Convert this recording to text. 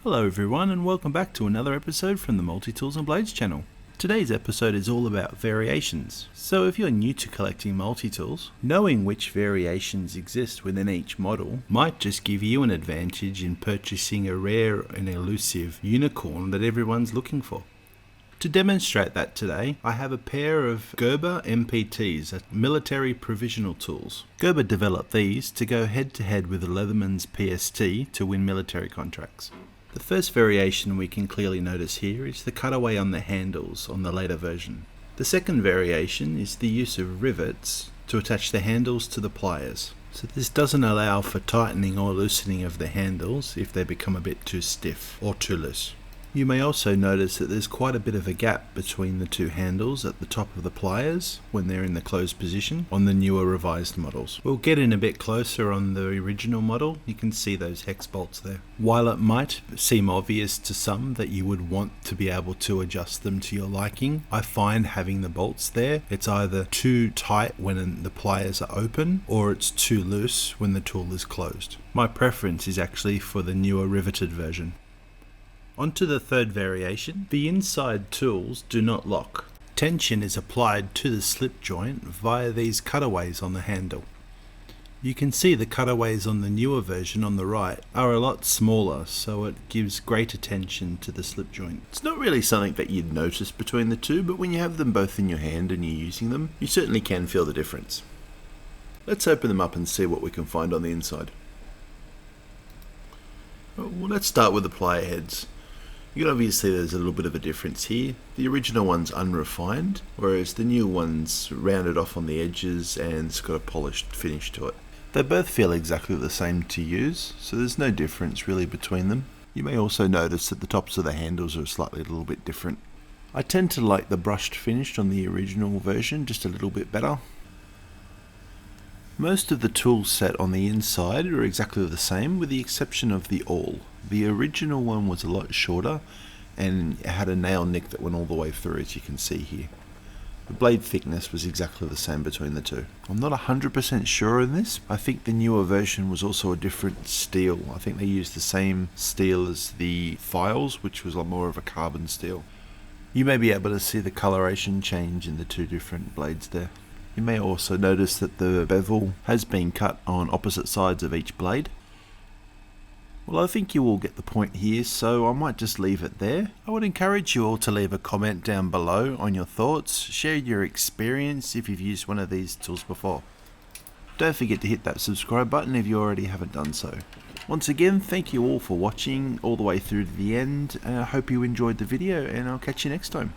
Hello everyone and welcome back to another episode from the Multi-Tools and Blades channel. Today's episode is all about variations. So if you're new to collecting multi-tools, knowing which variations exist within each model might just give you an advantage in purchasing a rare and elusive unicorn that everyone's looking for. To demonstrate that today, I have a pair of Gerber MPTs, Military Provisional Tools. Gerber developed these to go head to head with the Leatherman's PST to win military contracts. The first variation we can clearly notice here is the cutaway on the handles on the later version. The second variation is the use of rivets to attach the handles to the pliers. So this doesn't allow for tightening or loosening of the handles if they become a bit too stiff or too loose. You may also notice that there's quite a bit of a gap between the two handles at the top of the pliers when they're in the closed position on the newer revised models. We'll get in a bit closer on the original model. You can see those hex bolts there. While it might seem obvious to some that you would want to be able to adjust them to your liking, I find having the bolts there, it's either too tight when the pliers are open or it's too loose when the tool is closed. My preference is actually for the newer riveted version. On to the third variation. The inside tools do not lock. Tension is applied to the slip joint via these cutaways on the handle. You can see the cutaways on the newer version on the right are a lot smaller, so it gives greater tension to the slip joint. It's not really something that you'd notice between the two, but when you have them both in your hand and you're using them, you certainly can feel the difference. Let's open them up and see what we can find on the inside. Well, let's start with the plier heads. You can obviously there's a little bit of a difference here. The original one's unrefined, whereas the new one's rounded off on the edges and it's got a polished finish to it. They both feel exactly the same to use, so there's no difference really between them. You may also notice that the tops of the handles are slightly a little bit different. I tend to like the brushed finish on the original version just a little bit better. Most of the tool set on the inside are exactly the same with the exception of the awl. The original one was a lot shorter and it had a nail nick that went all the way through, as you can see here. The blade thickness was exactly the same between the two. I'm not 100% sure on this. I think the newer version was also a different steel. I think they used the same steel as the files, which was a lot more of a carbon steel. You may be able to see the coloration change in the two different blades there. You may also notice that the bevel has been cut on opposite sides of each blade. Well, I think you all get the point here, so I might just leave it there. I would encourage you all to leave a comment down below on your thoughts, share your experience if you've used one of these tools before. Don't forget to hit that subscribe button if you already haven't done so. Once again, thank you all for watching all the way through to the end, and I hope you enjoyed the video, and I'll catch you next time.